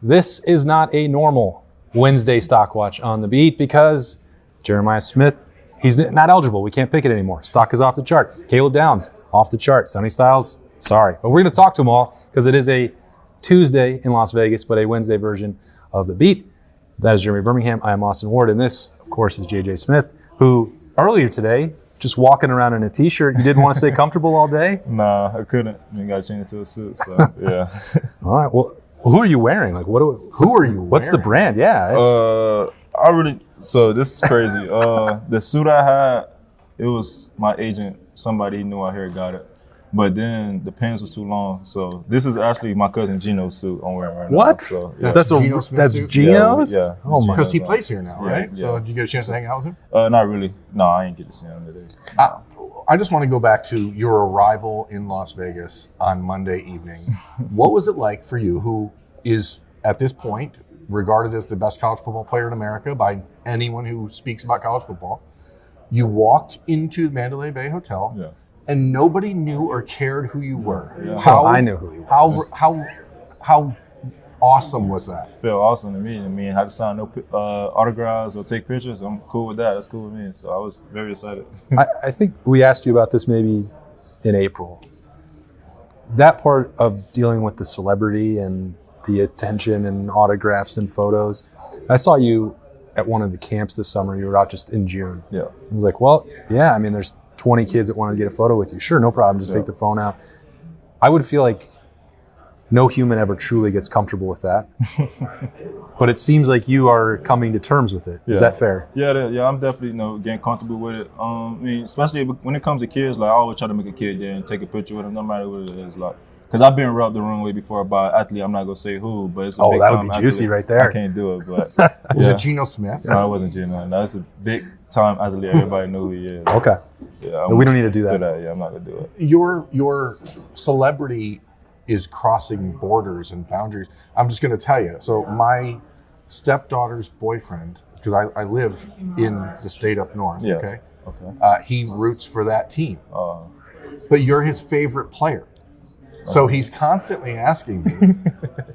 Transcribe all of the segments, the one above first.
This is not a normal Wednesday stock watch on the beat because Jeremiah Smith, he's not eligible. We can't pick it anymore. Stock is off the chart. Caleb Downs, off the chart. Sonny Styles, sorry. But we're going to talk to them all because it is a Tuesday in Las Vegas, but a Wednesday version of the beat. That is Jeremy Birmingham. I am Austin Ward, and this, of course, is JJ Smith, who earlier today, just walking around in a t-shirt, you didn't want to stay comfortable all day? Nah, I couldn't. You got to change it to a suit, so yeah. All right, well, who are you wearing? Like, who are you? What's wearing? The brand? Yeah. So this is crazy. The suit I had, it was my agent. Somebody knew out here got it, but then the pants was too long. So this is actually my cousin Gino's suit I'm wearing right now. What? So, yeah. That's Gino's? Yeah. Oh my. Because he plays here now, right? Yeah. So did you get a chance to hang out with him? Not really. No, I ain't get to see him today. I just want to go back to your arrival in Las Vegas on Monday evening. What was it like for you, who is at this point regarded as the best college football player in America by anyone who speaks about college football? You walked into the Mandalay Bay Hotel, and nobody knew or cared who you were. Yeah. I knew who you were. How awesome was that? Felt awesome to me. I mean, I had to sign no autographs or take pictures. I'm cool with that. That's cool with me. So I was very excited. I think we asked you about this maybe in April. That part of dealing with the celebrity and the attention and autographs and photos. I saw you at one of the camps this summer. You were out just in June. Yeah. I was like, well, yeah, I mean, there's 20 kids that want to get a photo with you. Sure, no problem. Just take the phone out. I would feel like no human ever truly gets comfortable with that. But it seems like you are coming to terms with it. Is that fair? Yeah, I'm definitely getting comfortable with it. I mean, especially when it comes to kids, like I always try to make a kid there and take a picture with them, no matter what it is. Like, because I've been rubbed the wrong way before by an athlete. I'm not gonna say who, but it's a big that time would be juicy athlete. right there. I can't do it, but Was it Geno Smith? No, it wasn't Geno. No, it's a big time athlete. Everybody knew who he is. Okay. Yeah, we don't need to do that. Yeah, I'm not gonna do it. Your celebrity is crossing borders and boundaries. I'm just going to tell you. So my stepdaughter's boyfriend, because I live in the state up north, okay? He roots for that team. But you're his favorite player. So he's constantly asking me,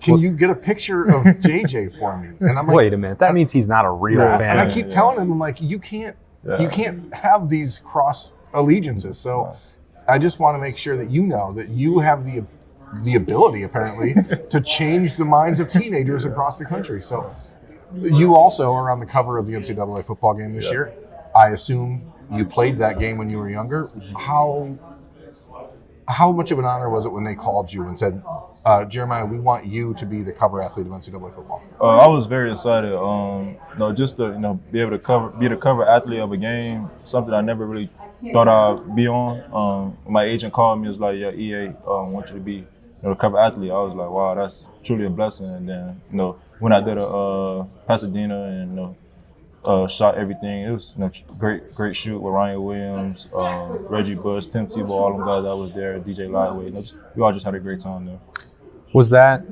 can you get a picture of JJ for me? And I'm like, wait a minute. That means he's not a real fan. And I keep telling him, I'm like, you can't have these cross allegiances. So I just want to make sure that you know that you have the ability, apparently, to change the minds of teenagers across the country. So you also are on the cover of the NCAA football game this year. I assume you played that game when you were younger. How much of an honor was it when they called you and said, Jeremiah, we want you to be the cover athlete of NCAA football? I was very excited. Just to be able to be the cover athlete of a game, something I never really thought I'd be on. My agent called me, was like, yeah, EA want you to be the cover athlete. I was like, wow, that's truly a blessing. And then, when I did a Pasadena and shot everything, it was great shoot with Ryan Williams, Reggie Bush, Tim Tebow, all them guys that was there, DJ Lightweight. We all just had a great time there. Was that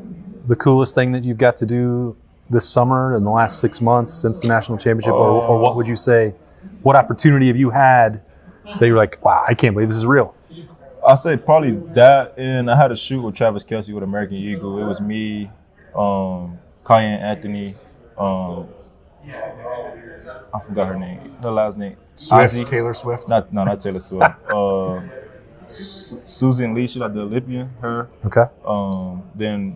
the coolest thing that you've got to do this summer in the last 6 months since the national championship? Or what would you say, what opportunity have you had that you're like, wow, I can't believe this is real? I say probably that, and I had a shoot with Travis Kelce with American Eagle. It was me, Cayenne Anthony, I forgot her name, her last name. Swift, Taylor Swift? Not Taylor Swift. Susan Lee, she's like the Olympian, her. Okay. Then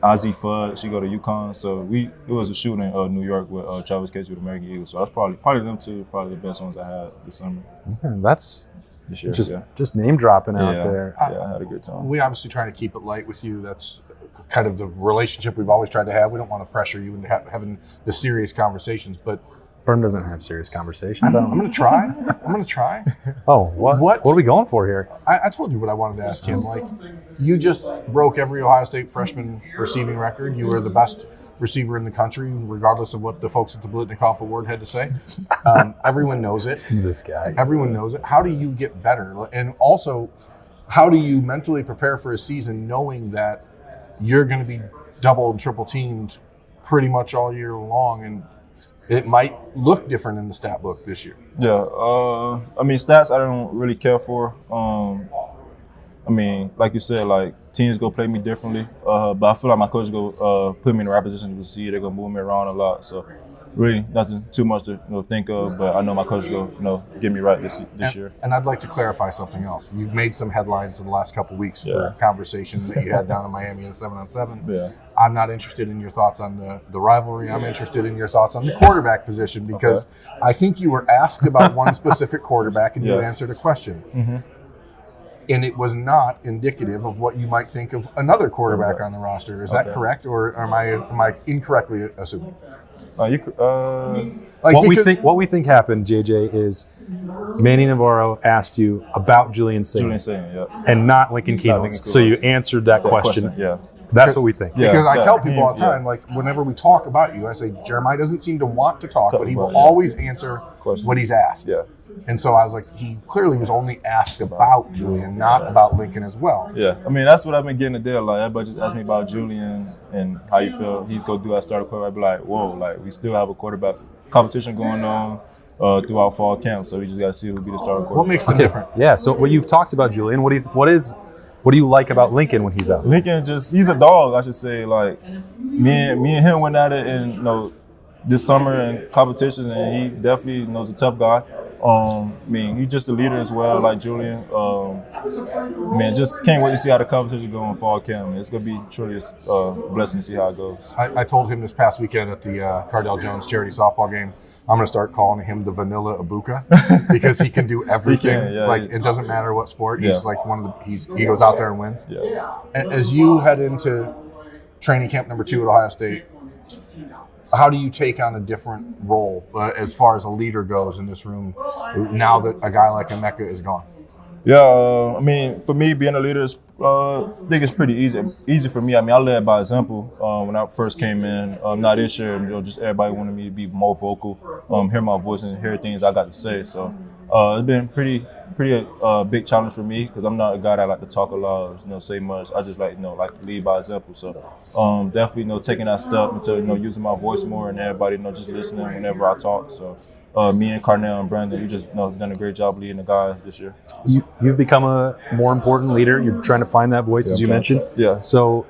Ozzie Fudd, she go to UConn. So it was a shoot in New York with Travis Kelce with American Eagle. So that's probably them two, probably the best ones I had this summer. Yeah, that's this year, just name dropping out there. Yeah, I had a good time. We obviously trying to keep it light with you. That's kind of the relationship we've always tried to have. We don't want to pressure you into having the serious conversations, but Birm doesn't have serious conversations. I'm going to try. I'm going to try. Oh, what are we going for here? I told you what I wanted to ask him. Like, you just broke every Ohio State freshman receiving record. You were the best receiver in the country, regardless of what the folks at the Blitnikoff Award had to say. Everyone knows it. This guy. Everyone knows it. How do you get better? And also, how do you mentally prepare for a season knowing that you're going to be double and triple teamed pretty much all year long, and it might look different in the stat book this year? Yeah, I mean, stats I don't really care for. I mean, like you said, like teams go play me differently. But I feel like my coach go put me in the right position to see. They're gonna move me around a lot. So really nothing too much to think of. But I know my coach go get me right this year. And I'd like to clarify something else. You've made some headlines in the last couple of weeks for a conversation that you had down in Miami in 7-on-7. Yeah. I'm not interested in your thoughts on the rivalry. I'm interested in your thoughts on the quarterback position because I think you were asked about one specific quarterback and you answered a question. Mm-hmm. And it was not indicative of what you might think of another quarterback on the roster. Is that correct, or am I incorrectly assuming? What we think happened, JJ, is Manny Navarro asked you about Julian Sagan, and not Lincoln Keenan. So you answered that question. Yeah. That's what we think. Because I tell people all the time, like whenever we talk about you, I say Jeremiah doesn't seem to want to talk, but he will always answer what he's asked. Yeah. And so I was like, he clearly was only asked about Julian, not about Lincoln as well. Yeah, I mean, that's what I've been getting a deal. Like, everybody just asked me about Julian and how you feel he's going to do at starter quarterback. I'd be like, whoa, like, we still have a quarterback competition going on throughout fall camp, so we just got to see who will be the starter quarterback. What makes them different? Yeah, so what you've talked about Julian, what do you like about Lincoln when he's out? Lincoln he's a dog, I should say. Like, me and him went at it in, this summer in competitions, and he definitely a tough guy. I mean, he's just a leader as well, like Julian. Man, just can't wait to see how the competition go in fall camp. It's going to be truly a blessing to see how it goes. I told him this past weekend at the Cardell Jones charity softball game, I'm going to start calling him the Vanilla Ibuka because he can do everything. It doesn't matter what sport. He's like he goes out there and wins. Yeah. As you head into training camp number 2 at Ohio State, how do you take on a different role as far as a leader goes in this room now that a guy like Emeka is gone? Yeah, I mean, for me, being a leader, I think it's pretty easy for me. I mean, I led by example when I first came in. Not this year, just everybody wanted me to be more vocal, hear my voice and hear things I got to say. So it's been pretty big challenge for me because I'm not a guy that like to talk a lot, or, say much. I just like to lead by example. So definitely taking that step into using my voice more and everybody just listening whenever I talk. So me and Carnell and Brandon, we just done a great job leading the guys this year. You've become a more important leader. You're trying to find that voice, as you mentioned. Yeah. So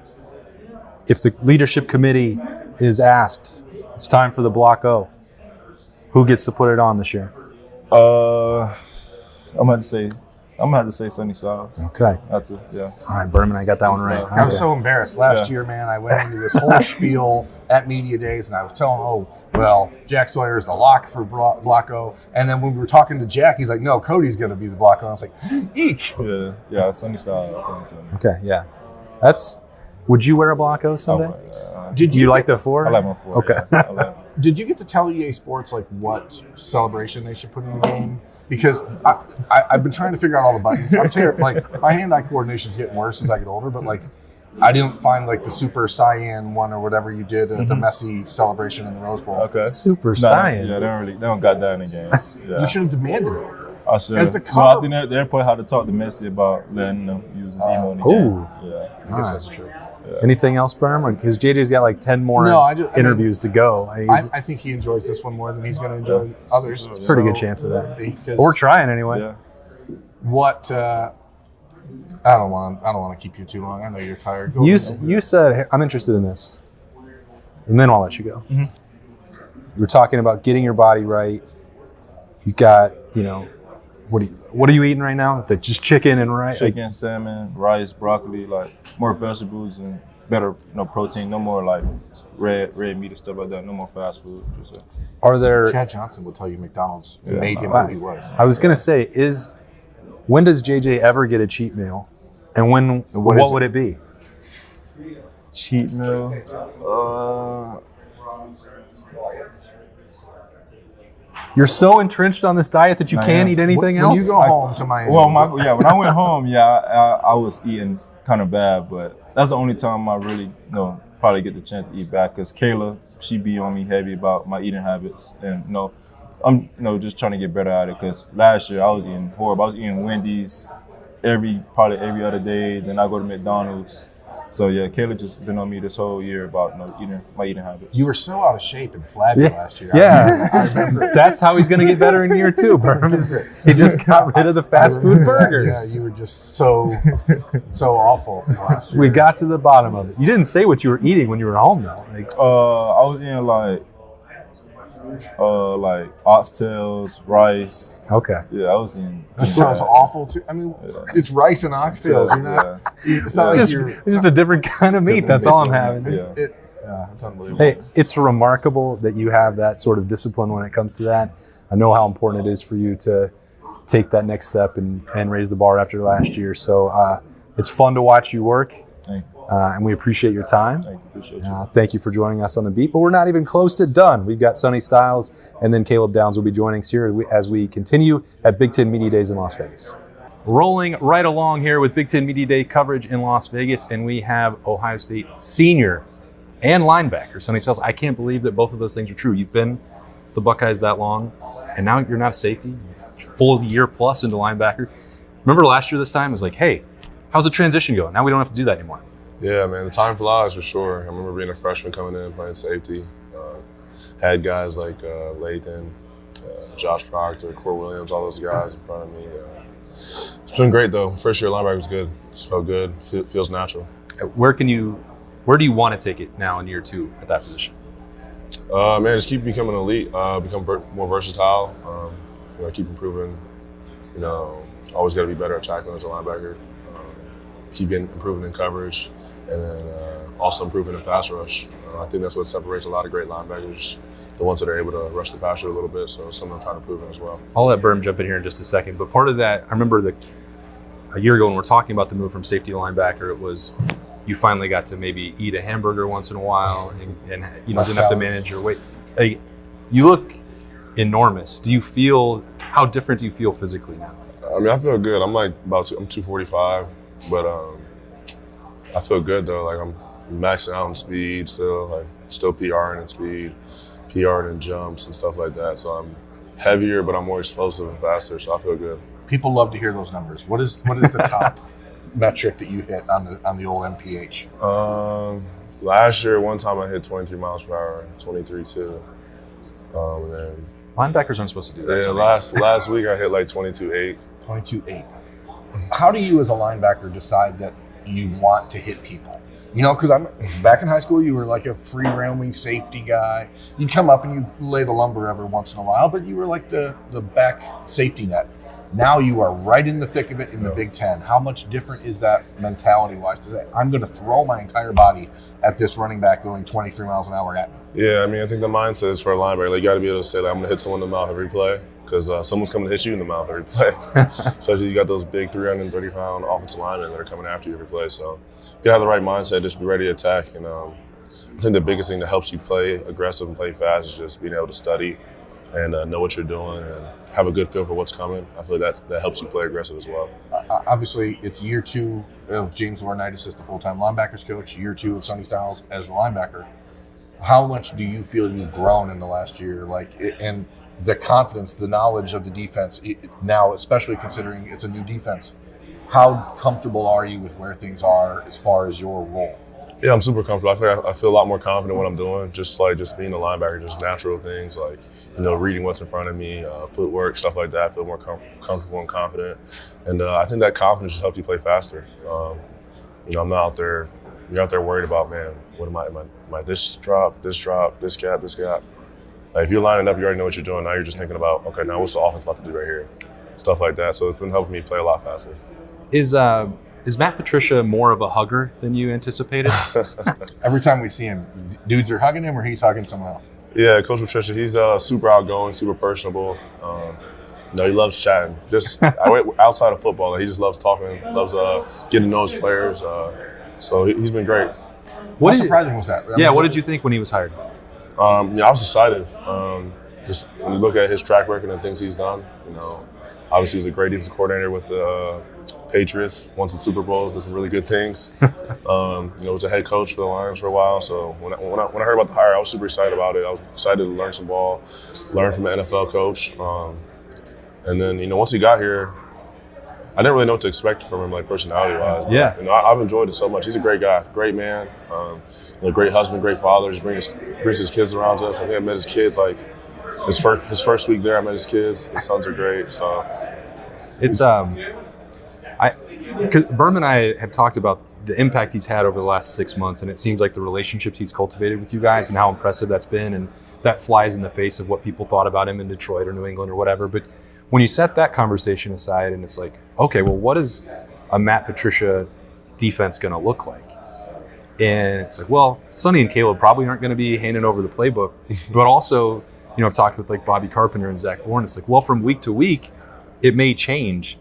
if the leadership committee is asked, it's time for the Block O, who gets to put it on this year? I'm gonna have to say Sonny Styles. Okay. That's it. Yeah. All right, Berman, I got that one right. I was so embarrassed last year, man. I went into this whole spiel at media days, and I was telling, Jack Sawyer is the lock for Block O. And then when we were talking to Jack, he's like, no, Cody's going to be the Block O. I was like, eek. Yeah, Sonny Styles. Okay, yeah. Would you wear a Block O someday? Did you like the 4? I like my 4. Okay. Yeah. Did you get to tell EA Sports what celebration they should put in the game? Because I've been trying to figure out all the buttons. I'm terrible. My hand-eye coordination's getting worse as I get older, but I didn't find the Super Cyan one or whatever you did at the Messi celebration in the Rose Bowl. Okay. Super Cyan. Yeah, they don't got that in the game. Yeah. You should have demanded it. I should. As the cover. I think they're probably how to talk to Messi about letting them use his emo in the game. Yeah, I guess that's true. Yeah. Anything else, Berm? Because JJ's got 10 more interviews to go. I think he enjoys this one more than he's going to enjoy others. It's a pretty good chance of that. But we're trying anyway. Yeah. What? I don't want to keep you too long. I know you're tired. You said I'm interested in this, and then I'll let you go. Mm-hmm. You were talking about getting your body right. You've got what are you eating right now? Just chicken and rice? Chicken, salmon, rice, broccoli, more vegetables and better protein. No more red meat and stuff like that. No more fast food. Are there? Chad Johnson will tell you McDonald's made him who he was. I was gonna say, when does JJ ever get a cheat meal, and what would it be? Cheat meal. You're so entrenched on this diet that you can't eat anything else? When you go home to Miami. When I went home, I was eating kind of bad, but that's the only time I really, probably get the chance to eat back. Because Kayla, she be on me heavy about my eating habits, and I'm just trying to get better at it. Because last year I was eating horrible. I was eating Wendy's probably every other day. Then I go to McDonald's. So yeah, Caleb just been on me this whole year about my eating habits. You were so out of shape and flabby last year. Yeah. I remember. That's how he's going to get better in year 2, Birm. He just got rid of the fast food burgers. Yeah, you were just so awful last year. We got to the bottom of it. You didn't say what you were eating when you were home, though. I was eating like oxtails, rice. Okay. Yeah, I was eating. That sounds awful too. I mean, it's rice and oxtails. You're not. It's not like you're. It's just a different kind of meat. That's all I'm having. Yeah. It's unbelievable. Hey, it's remarkable that you have that sort of discipline when it comes to that. I know how important it is for you to take that next step and raise the bar after last year. So it's fun to watch you work. Thank you. And we appreciate your time. Thank you. Appreciate you. Thank you for joining us on the beat, but we're not even close to done. We've got Sonny Styles and then Caleb Downs will be joining us here as we continue at Big Ten Media Days in Las Vegas. Rolling right along here with Big Ten Media Day coverage in Las Vegas, and we have Ohio State senior and linebacker Sonny Styles. I can't believe that both of those things are true. You've been the Buckeyes that long, and now you're not a safety, full year plus into linebacker. Remember last year this time, it was like, hey, how's the transition going? Now we don't have to do that anymore. Yeah, man, the time flies for sure. I remember being a freshman coming in, playing safety. Had guys like Lathan, Josh Proctor, Core Williams, all those guys in front of me. It's been great, though. First year linebacker was good. Just felt good. Feels natural. Where do you want to take it now in year 2 at that position? Man, just keep becoming elite, become more versatile, keep improving. Always got to be better at tackling as a linebacker. Keep improving in coverage. And then also improving in pass rush. I think that's what separates a lot of great linebackers, the ones that are able to rush the passer a little bit. So something I'm trying to improve in as well. I'll let Birm jump in here in just a second. But part of that, I remember a year ago when we're talking about the move from safety to linebacker, it was you finally got to maybe eat a hamburger once in a while and didn't have to manage your weight. You look enormous. How different do you feel physically now? I mean, I feel good. I'm 245, but I feel good though. Like I'm maxing out in speed still, still PRing in speed, PRing in jumps and stuff like that. So I'm heavier, but I'm more explosive and faster. So I feel good. People love to hear those numbers. What is the top metric that you hit on the old MPH? Last year, one time I hit 23 miles per hour, 23 too. And then linebackers aren't supposed to do that. Yeah, last week I hit 22.8. 22.8. How do you as a linebacker decide that you want to hit people? Because I'm back in high school, you were like a free roaming safety guy. You'd come up and you lay the lumber every once in a while, but you were like the back safety net. Now you are right in the thick of it in the Big Ten. How much different is that mentality-wise to say, I'm going to throw my entire body at this running back going 23 miles an hour at me? Yeah, I mean, I think the mindset is for a linebacker. You got to be able to say, I'm going to hit someone in the mouth every play because someone's coming to hit you in the mouth every play. Especially you got those big 330-pound offensive linemen that are coming after you every play. So you got to have the right mindset, just be ready to attack. And I think the biggest thing that helps you play aggressive and play fast is just being able to study and know what you're doing and have a good feel for what's coming. I feel like that helps you play aggressive as well. Obviously, it's year 2 of James Laurinaitis as the full-time linebackers coach, year 2 of Sonny Styles as the linebacker. How much do you feel you've grown in the last year? And the confidence, the knowledge of the defense now, especially considering it's a new defense. How comfortable are you with where things are as far as your role? Yeah, I'm super comfortable. I feel a lot more confident in what I'm doing. Just being a linebacker, just natural things reading what's in front of me, footwork, stuff like that. I feel more comfortable and confident, and I think that confidence just helps you play faster. I'm not out there. You're out there worried about, man, what am I this drop, this gap. If you're lining up, you already know what you're doing. Now you're just thinking about, okay, now what's the offense about to do right here, stuff like that. So it's been helping me play a lot faster. Is Matt Patricia more of a hugger than you anticipated? Every time we see him, dudes are hugging him or he's hugging someone else. Yeah, Coach Patricia, he's super outgoing, super personable. He loves chatting. Just outside of football, he just loves talking, loves getting to know his players. So he's been great. How surprising was that? What did you think when he was hired? I was excited. Just when you look at his track record and things he's done, obviously he's a great defensive coordinator with the Patriots, won some Super Bowls, did some really good things. Was a head coach for the Lions for a while. So when I heard about the hire, I was super excited about it. I was excited to learn some ball, learn from an NFL coach. And then, once he got here, I didn't really know what to expect from him, like personality-wise. Yeah. You know, I've enjoyed it so much. He's a great guy, great man, great husband, great father. Just brings his kids around to us. I think I met his kids like his first week there. I met his kids. His sons are great. So it's 'cause Birm and I have talked about the impact he's had over the last 6 months, and it seems like the relationships he's cultivated with you guys and how impressive that's been, and that flies in the face of what people thought about him in Detroit or New England or whatever. But when you set that conversation aside and it's like, okay, well, what is a Matt Patricia defense going to look like? And it's like, well, Sonny and Caleb probably aren't going to be handing over the playbook, but also, I've talked with like Bobby Carpenter and Zach Bourne. It's like, well, from week to week, it may change.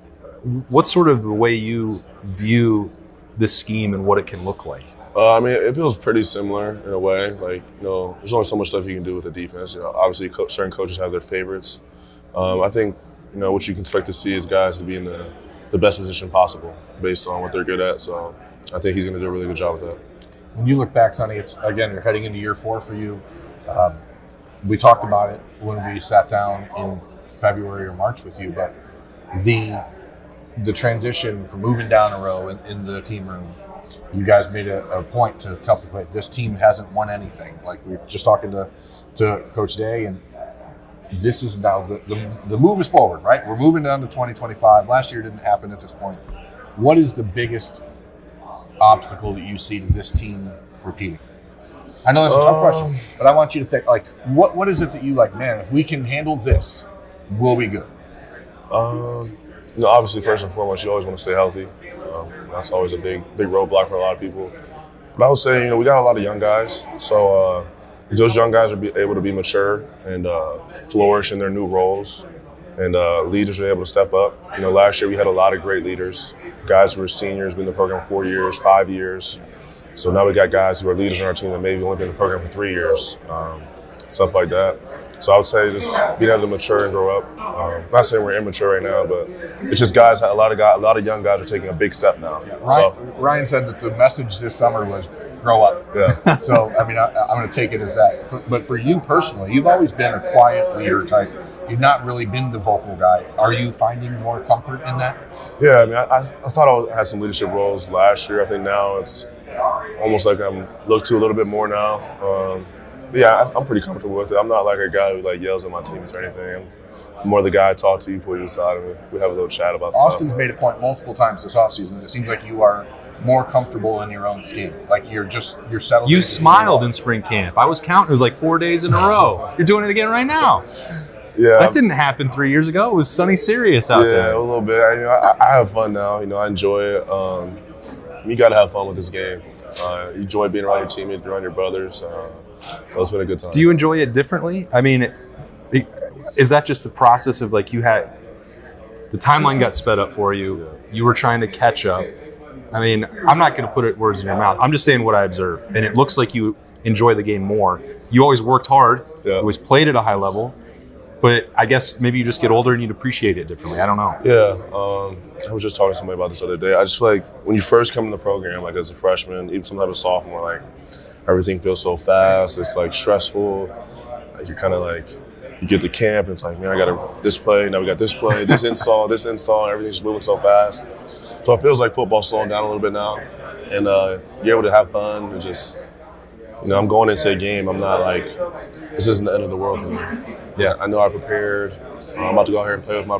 What's sort of the way you view this scheme and what it can look like? I mean, it feels pretty similar in a way. Like, there's only so much stuff you can do with the defense. Obviously, certain coaches have their favorites. I think, what you can expect to see is guys to be in the best position possible based on what they're good at. So I think he's going to do a really good job with that. When you look back, Sonny, you're heading into year 4 for you. We talked about it when we sat down in February or March with you, but the transition from moving down a row in the team room, you guys made a point to tell people, this team hasn't won anything. Like, we were just talking to Coach Day, and this is now the move is forward, right? We're moving down to 2025. Last year didn't happen at this point. What is the biggest obstacle that you see to this team repeating? I know that's a tough question, but I want you to think, like, what is it that you like, man, if we can handle this, we'll be good? Obviously, first and foremost, you always want to stay healthy. That's always a big roadblock for a lot of people. But I would say, we got a lot of young guys. So those young guys are able to be mature and flourish in their new roles. And leaders are able to step up. Last year we had a lot of great leaders, guys who were seniors, been in the program 4 years, 5 years. So now we got guys who are leaders on our team that maybe only been in the program for 3 years, stuff like that. So I would say just being able to mature and grow up. Not saying we're immature right now, but it's just guys. A lot of young guys are taking a big step now. Yeah, Ryan said that the message this summer was grow up. Yeah. So I mean, I'm going to take it as that. But for you personally, you've always been a quiet leader type. You've not really been the vocal guy. Are you finding more comfort in that? Yeah, I mean, I thought I had some leadership roles last year. I think now it's almost like I'm looked to a little bit more now. Yeah, I'm pretty comfortable with it. I'm not like a guy who yells at my teammates or anything. I'm more the guy I talk to, you pull you aside, and we have a little chat about stuff. Austin's made a point multiple times this offseason. It seems like you are more comfortable in your own skin. Like you're settled. You smiled in spring camp. I was counting. It was like 4 days in a row. You're doing it again right now. Yeah, that didn't happen 3 years ago. It was sunny serious out there. Yeah, a little bit. I have fun now. I enjoy it. You got to have fun with this game. You enjoy being around your teammates, around your brothers. So it's been a good time. Do you enjoy it differently? I mean, is that just the process of you had the timeline got sped up for you? Yeah. You were trying to catch up. I mean, I'm not going to put words in your mouth. I'm just saying what I observed, and it looks like you enjoy the game more. You always worked hard. Yeah. Always played at a high level. But I guess maybe you just get older and you'd appreciate it differently. I don't know. Yeah. I was just talking to somebody about this the other day. I just feel like when you first come in the program, as a freshman, even sometimes a sophomore, everything feels so fast. It's stressful. You're kind of you get to camp and it's man, I got this play, now we got this play, this install, and everything's just moving so fast. So it feels like football's slowing down a little bit now. And you're able to have fun and just, I'm going into a game. I'm not this isn't the end of the world for me. Yeah, I know I prepared. I'm about to go out here and play with my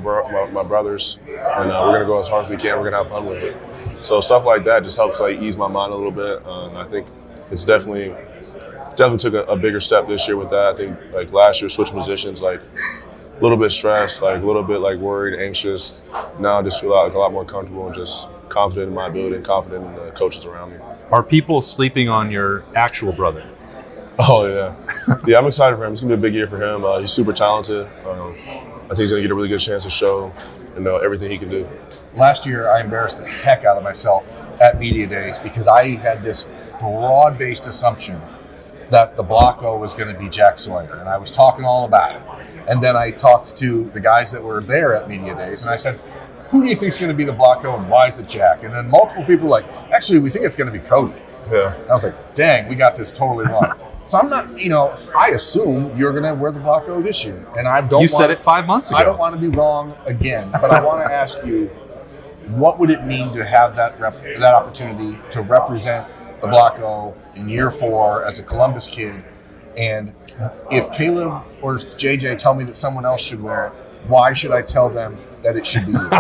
brothers, and we're gonna go as hard as we can. We're gonna have fun with it. So stuff like that just helps ease my mind a little bit. I think it's definitely took a bigger step this year with that. I think last year switch positions, a little bit stressed, a little bit worried, anxious. Now I just feel a lot more comfortable and just confident in my ability and confident in the coaches around me. Are people sleeping on your actual brother? Oh, yeah. Yeah, I'm excited for him. It's going to be a big year for him. He's super talented. I think he's going to get a really good chance to show everything he can do. Last year, I embarrassed the heck out of myself at Media Days because I had this broad-based assumption that the block O was going to be Jack Sawyer, and I was talking all about it. And then I talked to the guys that were there at Media Days, and I said, who do you think is going to be the block O, and why is it Jack? And then multiple people were actually, we think it's going to be Cody. Yeah. And I was dang, we got this totally wrong. So I'm not, I assume you're going to wear the block O this year. And I don't You said it 5 months ago. I don't want to be wrong again, but I want to ask you, what would it mean to have that opportunity to represent the Block O in year 4 as a Columbus kid? And if Caleb or JJ tell me that someone else should wear it, why should I tell them that it should be you?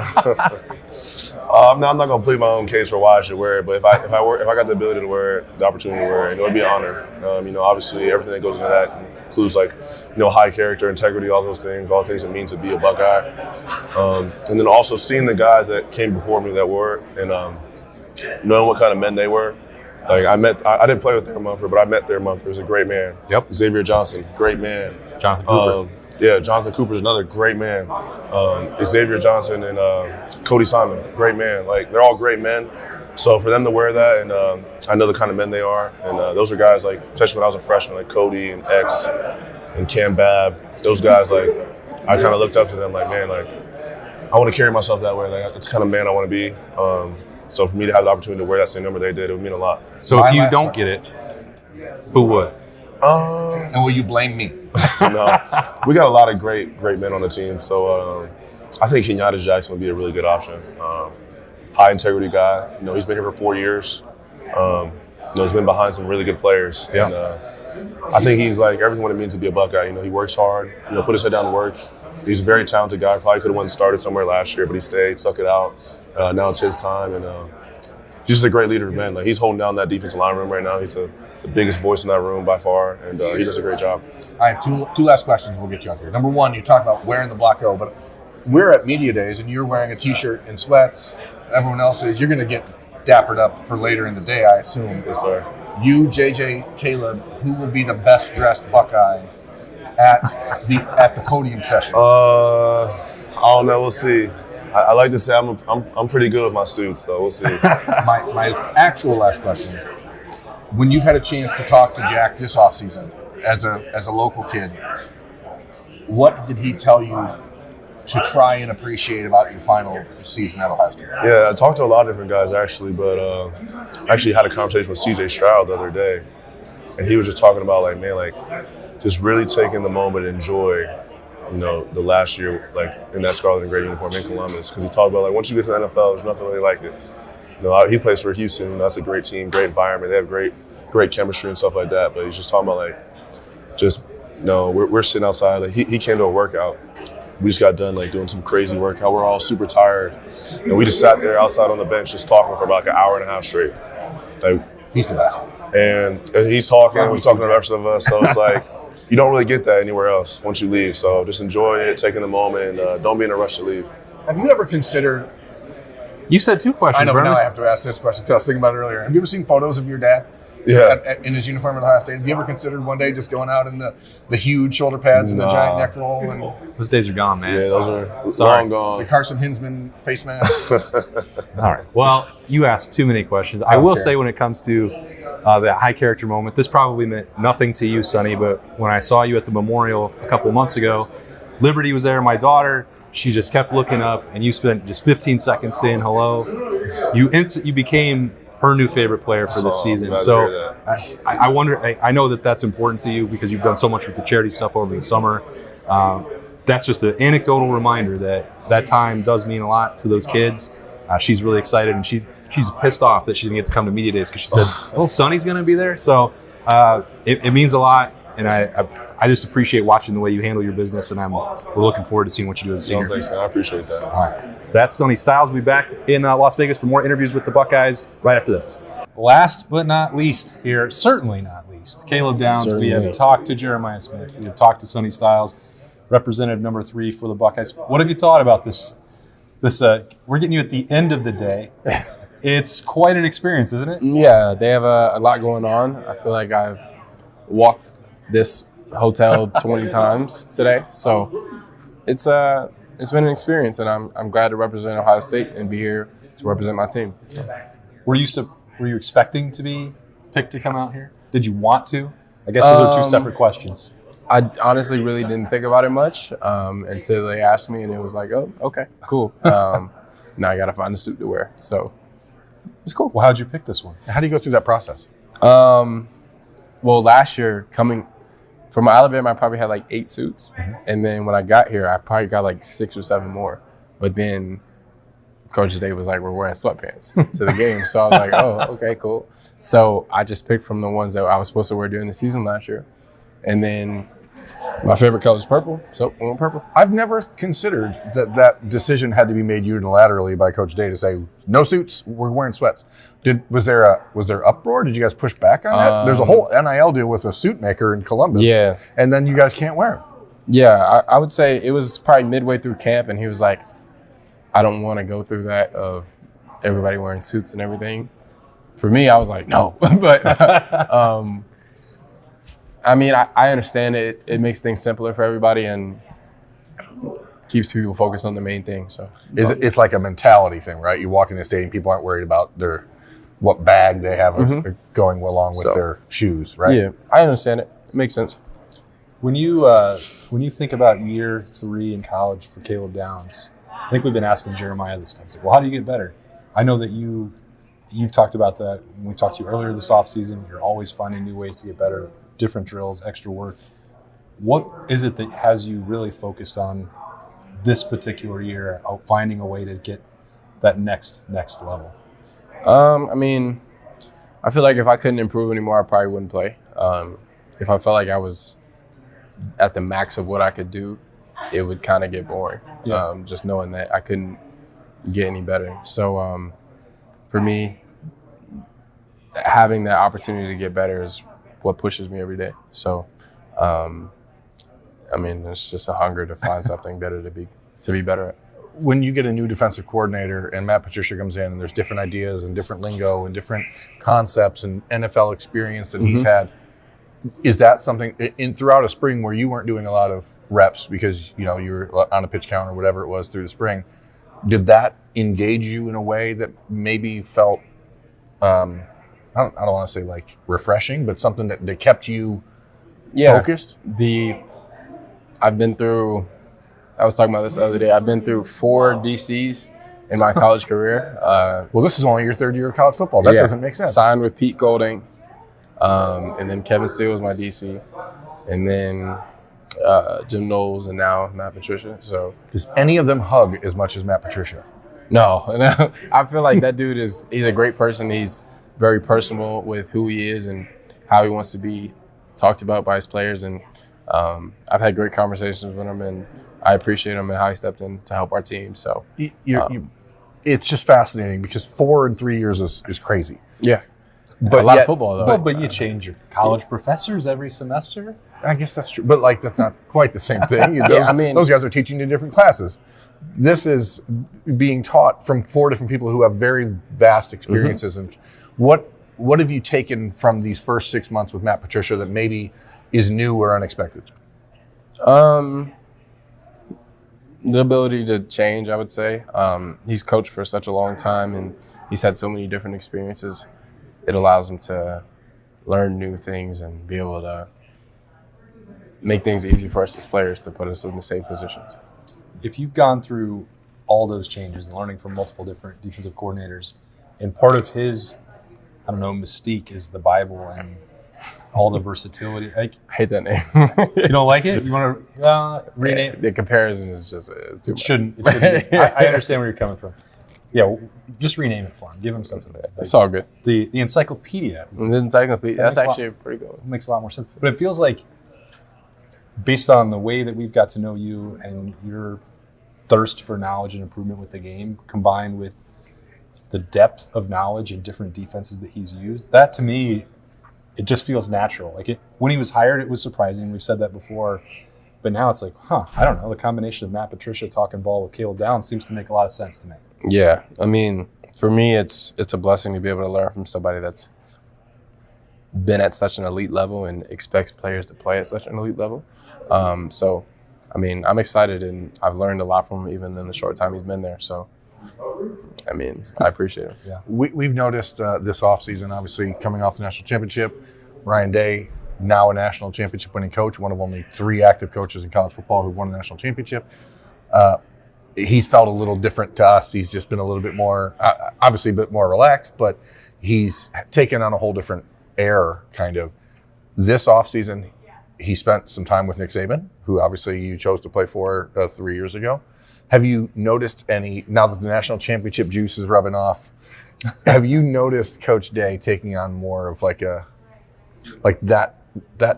I'm not going to plead my own case for why I should wear it, but if I got the ability to wear it, the opportunity to wear it, it would be an honor. Obviously everything that goes into that includes high character, integrity, all those things, all the things it means to be a Buckeye. And then also seeing the guys that came before me that wore it and knowing what kind of men they were. I didn't play with their Mumford, but I met their Mumford. He was a great man. Yep. Xavier Johnson, great man. Jonathan Cooper. Jonathan Cooper's another great man. Xavier Johnson and Cody Simon, great man. They're all great men. So for them to wear that, and I know the kind of men they are, and those are guys especially when I was a freshman, like Cody and X and Cam Babb. Those guys, I kind of looked up to them, man, I want to carry myself that way. It's the kind of man I want to be. So for me to have the opportunity to wear that same number they did, it would mean a lot. So if you don't get it, who would? And will you blame me? No, we got a lot of great men on the team. So I think Kenyatta Jackson would be a really good option. High integrity guy. He's been here for 4 years. He's been behind some really good players. Yeah. And I think he's everything what it means to be a Buckeye. He works hard. Put his head down to work. He's a very talented guy. Probably could have went and started somewhere last year, but he stayed, stuck it out. Now it's his time, and he's just a great leader of men. He's holding down that defensive line room right now. He's the biggest voice in that room by far, and he does a great job. I have two last questions. We'll get you out here. Number one, you talk about wearing the Block O, but we're at media days, and you're wearing a T-shirt and sweats. Everyone else is. You're going to get dappered up for later in the day, I assume. Yes, sir. You, JJ, Caleb, who will be the best dressed Buckeye at the podium sessions? I don't know. We'll see. I like to say I'm pretty good with my suits, so we'll see. My actual last question: when you've had a chance to talk to Jack this offseason as a local kid, what did he tell you to try and appreciate about your final season at Ohio State? Yeah, I talked to a lot of different guys actually, but I actually had a conversation with CJ Stroud the other day, and he was just talking about just really taking the moment and enjoy. The last year, in that scarlet and gray uniform in Columbus, because he talked about once you get to the NFL, there's nothing really like it. He plays for Houston. That's a great team, great environment. They have great chemistry and stuff like that. But he's just talking about we're sitting outside. He came to a workout. We just got done doing some crazy workout. We're all super tired, and we just sat there outside on the bench just talking for about an hour and a half straight. He's the best. And he's talking. We're talking to the rest of us. So it's you don't really get that anywhere else once you leave. So just enjoy it, taking the moment, and don't be in a rush to leave. Have you ever considered? You said 2 questions. I know, but Brennan. now I have to ask this question because I was thinking about it earlier. Have you ever seen photos of your dad? Yeah. In his uniform at Ohio State? Have you ever considered one day just going out in the huge shoulder pads and the giant neck roll and Those days are gone, man. Yeah, those are Sorry. long gone. the Carson Hinsman face mask? All right. Well, you asked too many questions. I will say when it comes to the high character moment, this probably meant nothing to you, Sonny, but when I saw you at the memorial a couple of months ago, Liberty was there, my daughter. She just kept looking up, and you spent just 15 seconds saying hello. You became her new favorite player for this season. So I wonder, I know that's important to you because you've done so much with the charity stuff over the summer. That's just an anecdotal reminder that time does mean a lot to those kids. She's really excited, and she's pissed off that she didn't get to come to media days because she said, "Oh, Sonny's going to be there." So it means a lot, and I just appreciate watching the way you handle your business, and we're looking forward to seeing what you do as a senior. Thanks, man. I appreciate that. All right, that's Sonny Styles. We'll be back in Las Vegas for more interviews with the Buckeyes right after this. Last but not least here, certainly not least, Caleb Downs. Certainly. We have talked to Jeremiah Smith. We have talked to Sonny Styles, representative number 3 for the Buckeyes. What have you thought about this? We're getting you at the end of the day. It's quite an experience, isn't it? Yeah, they have a lot going on. I feel like I've walked this hotel 20 times today, so it's been an experience, and I'm glad to represent Ohio State and be here to represent my team. Were you expecting to be picked to come out here? Did you want to? I guess those are 2 separate questions. I honestly really didn't think about it much until they asked me, and it was like, oh, okay, cool. Now I got to find a suit to wear, so it's cool. Well, how'd you pick this one? How do you go through that process? Well, last year, coming from Alabama, I probably had 8 suits. And then when I got here, I probably got 6 or 7 more. But then Coach Day was like, we're wearing sweatpants to the game. So I was like, oh, okay, cool. So I just picked from the ones that I was supposed to wear during the season last year. And then my favorite color is purple, so we went purple. I've never considered that decision had to be made unilaterally by Coach Day to say, no suits, we're wearing sweats. Was there uproar? Did you guys push back on that? There's a whole NIL deal with a suit maker in Columbus. Yeah. And then you guys can't wear them. Yeah, I would say it was probably midway through camp, and he was like, I don't want to go through that of everybody wearing suits and everything. For me, I was like, no. But, I mean, I understand it. It makes things simpler for everybody and keeps people focused on the main thing. So It's like a mentality thing, right? You walk in the stadium, people aren't worried about what bag they have going along with their shoes, right? Yeah, I understand it. It makes sense. When you think about year 3 in college for Caleb Downs, I think we've been asking Jeremiah this stuff. It's like, well, how do you get better? I know that you've talked about that when we talked to you earlier this offseason. You're always finding new ways to get better, different drills, extra work. What is it that has you really focused on this particular year, finding a way to get that next level? I mean, I feel like if I couldn't improve anymore, I probably wouldn't play. If I felt like I was at the max of what I could do, it would kind of get boring. Yeah. Just knowing that I couldn't get any better. So for me, having that opportunity to get better is what pushes me every day. So, I mean, it's just a hunger to find something better to be better at. When you get a new defensive coordinator and Matt Patricia comes in and there's different ideas and different lingo and different concepts and NFL experience that he's had, is that something throughout a spring where you weren't doing a lot of reps because you were on a pitch count or whatever it was through the spring? Did that engage you in a way that maybe felt I don't want to say like refreshing, but something that kept you focused? I was talking about this the other day. I've been through 4 DCs in my college career. Well, this is only your 3rd year of college football. That doesn't make sense. Signed with Pete Golding, and then Kevin Steele was my DC, and then Jim Knowles, and now Matt Patricia. So does any of them hug as much as Matt Patricia? No. I feel like that dude he's a great person. He's very personal with who he is and how he wants to be talked about by his players. And I've had great conversations with him, and I appreciate him and how he stepped in to help our team. So it's just fascinating because 4 and 3 years is crazy. Yeah. But a lot of football, though. But you change your college professors every semester? I guess that's true. But like that's not quite the same thing. Those guys are teaching in different classes. This is being taught from 4 different people who have very vast experiences. And what have you taken from these first 6 months with Matt Patricia that maybe is new or unexpected? The ability to change, I would say. He's coached for such a long time, and he's had so many different experiences. It allows him to learn new things and be able to make things easy for us as players to put us in the same positions. If you've gone through all those changes and learning from multiple different defensive coordinators, and part of his, mystique is the Bible and all the versatility. I hate that name. You don't like it? You want to rename it? The comparison is just too much. It shouldn't be. I understand where you're coming from. Yeah, just rename it for him. Give him something. It's all good. The encyclopedia. The encyclopedia. That's actually pretty good. It makes a lot more sense. But it feels like, based on the way that we've got to know you and your thirst for knowledge and improvement with the game, combined with the depth of knowledge in different defenses that he's used, that to me, it just feels natural. Like when he was hired, it was surprising. We've said that before. But now it's like, I don't know. The combination of Matt Patricia talking ball with Caleb Downs seems to make a lot of sense to me. Yeah. I mean, for me, it's a blessing to be able to learn from somebody that's been at such an elite level and expects players to play at such an elite level. So, I mean, I'm excited, and I've learned a lot from him even in the short time he's been there. So, I mean, I appreciate it. Yeah. We've noticed this offseason, obviously, coming off the national championship, Ryan Day, now a national championship winning coach, one of only 3 active coaches in college football who won a national championship. He's felt a little different to us. He's just been a little bit more, obviously a bit more relaxed, but he's taken on a whole different air, kind of. This offseason, he spent some time with Nick Saban, who obviously you chose to play for 3 years ago. Have you noticed any, now that the national championship juice is rubbing off, have you noticed Coach Day taking on more of like that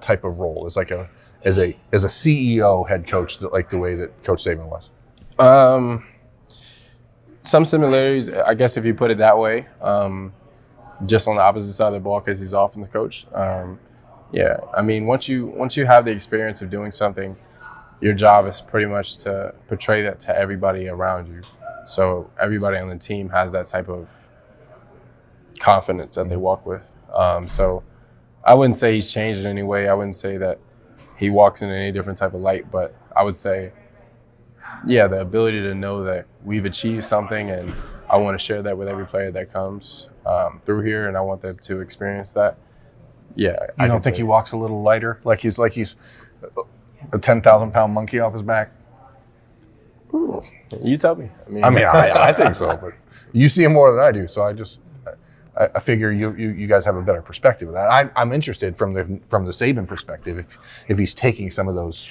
type of role as like as a CEO head coach, like the way that Coach Saban was? Some similarities, I guess, if you put it that way. Just on the opposite side of the ball because he's often the coach. Yeah, I mean, once you have the experience of doing something, your job is pretty much to portray that to everybody around you. So everybody on the team has that type of confidence that they walk with. So I wouldn't say he's changed in any way. I wouldn't say that he walks in any different type of light, but I would say, yeah, the ability to know that we've achieved something and I want to share that with every player that comes through here, and I want them to experience that. Yeah, I don't think he walks a little lighter, like he's a 10,000-pound monkey off his back. Ooh, you tell me. I think so, but you see him more than I do, so I figure you guys have a better perspective of that. I'm interested from the Saban perspective if he's taking some of those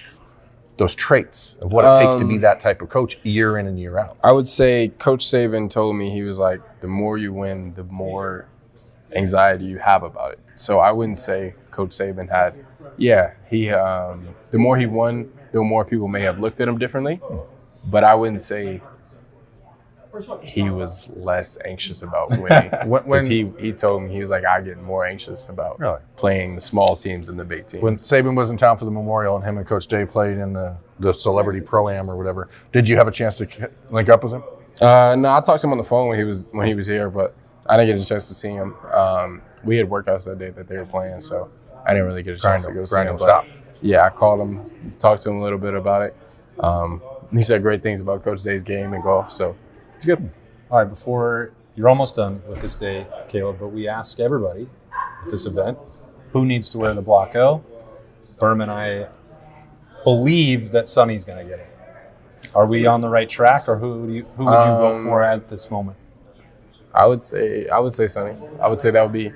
traits of what it takes to be that type of coach year in and year out. I would say Coach Saban told me, he was like, the more you win, the more anxiety you have about it. So I wouldn't say Coach Saban had, the more he won, the more people may have looked at him differently. But I wouldn't say he was less anxious about winning. Because he told me, he was like, I get more anxious about playing the small teams than the big teams. When Saban was in town for the Memorial and him and Coach Day played in the Celebrity Pro-Am or whatever, did you have a chance to link up with him? No, I talked to him on the phone when he was here, but I didn't get a chance to see him. We had workouts that day that they were playing, so I didn't really get a chance to go see him. But yeah, I called him, talked to him a little bit about it. He said great things about Coach Day's game and golf, so it's good. All right, before you're almost done with this day, Caleb, but we ask everybody at this event who needs to wear the block O. Birm and I believe that Sonny's going to get it. Are we on the right track, or who would you vote for at this moment? I would say Sonny. I would say that'd be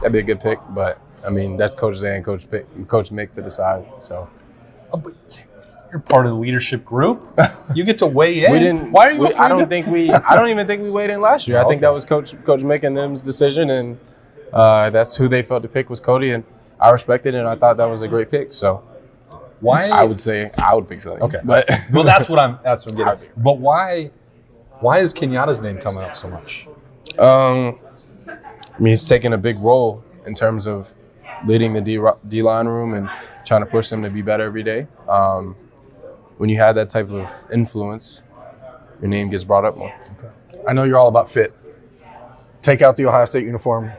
a good pick, but I mean that's Coach Day and Coach Mick to decide. So. But you're part of the leadership group. You get to weigh in. We didn't. Why are you? I don't even think we weighed in last year. I think that was Coach Mick and them's decision, and that's who they felt to pick was Cody, and I respected it, and I thought that was a great pick. So why? I would say I would pick Sonny. Okay, but well, that's what I'm getting at. But why is Kenyatta's name coming up so much? I mean, he's taking a big role in terms of leading the D-line room and trying to push them to be better every day. When you have that type of influence, your name gets brought up more. Okay. I know you're all about fit. Take out the Ohio State uniform.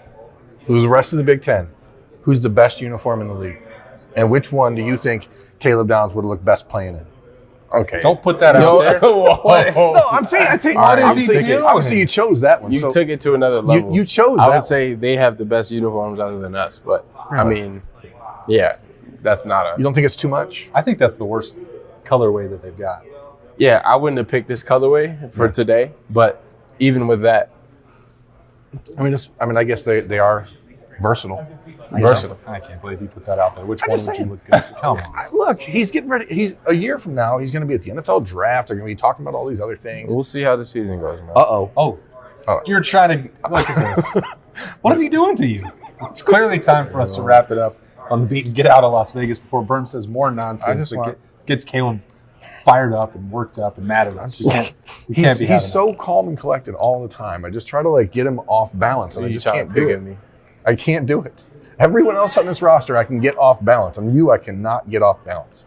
Who's the rest of the Big Ten? Who's the best uniform in the league? And which one do you think Caleb Downs would look best playing in? Okay. Don't put that out there. No, I'm saying obviously you chose that one. You took it to another level. You chose I that would say they have the best uniforms other than us, but I mean, yeah, that's not a. You don't think it's too much? I think that's the worst colorway that they've got. Yeah, I wouldn't have picked this colorway for today, but even with that, I guess they are versatile. I can't believe you put that out there. Which one would you look good? Come on. Look, he's getting ready. He's a year from now. He's going to be at the NFL draft. They're going to be talking about all these other things. we'll see how the season goes, man. Oh, you're trying to look at this. What is he doing to you? It's clearly time for us to wrap it up on the beat and get out of Las Vegas before Birm says more nonsense that gets Caleb fired up and worked up and mad at us. We can't be having He's so calm and collected all the time. I just try to get him off balance, and I just can't do it. I can't do it. Everyone else on this roster, I can get off balance. I cannot get off balance.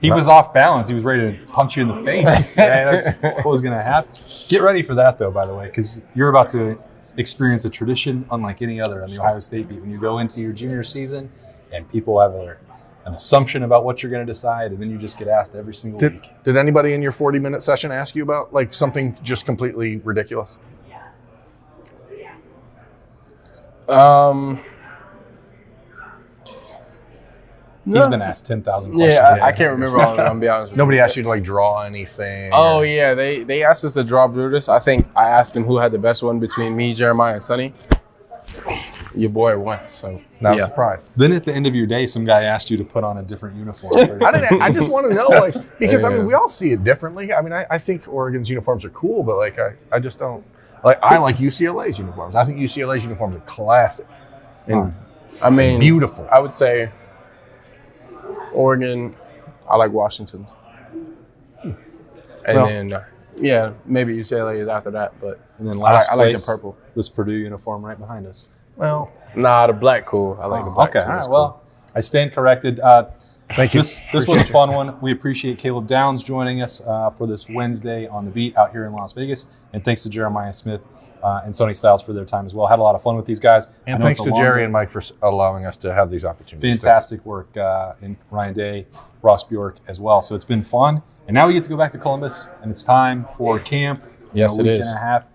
He was off balance. He was ready to punch you in the face. That's what was going to happen. Get ready for that, though, by the way, because you're about to experience a tradition unlike any other on the Ohio State beat. When you go into your junior season and people have an assumption about what you're going to decide, and then you just get asked every single week. Did anybody in your 40-minute session ask you about something just completely ridiculous? He's been asked 10,000 questions. Yeah, I can't remember all of them, I'll be honest with you. Nobody asked you to draw anything? Oh, yeah, they asked us to draw Brutus. I think I asked them who had the best one between me, Jeremiah, and Sonny. your boy won. So Not yeah. a surprise. Then at the end of your day, some guy asked you to put on a different uniform. I just want to know, like, because I mean, we all see it differently. I mean, I think Oregon's uniforms are cool, but like, I just don't like. I like UCLA's uniforms. I think UCLA's uniforms are classic and I mean, beautiful. I would say Oregon. I like Washington, and Well- then yeah, maybe UCLA is after that. But And then last I like the place, purple. this Purdue uniform right behind us. Well, Nah, the black cool. I like the black. Okay, too. all It's right. cool. Well, I stand corrected. thank you. This was a fun one. We appreciate Caleb Downs joining us for this Wednesday on the beat out here in Las Vegas. And thanks to Jeremiah Smith and Sonny Styles for their time as well. Had a lot of fun with these guys. I And know thanks it's a to long Jerry day. and Mike for allowing us to have these opportunities. Fantastic work in Ryan Day, Ross Bjork as well. So it's been fun. And now we get to go back to Columbus, and it's time for camp. Yes, a it week is. and a half.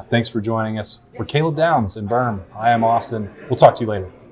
Thanks for joining us. For Caleb Downs and Birm, I am Austin. We'll talk to you later.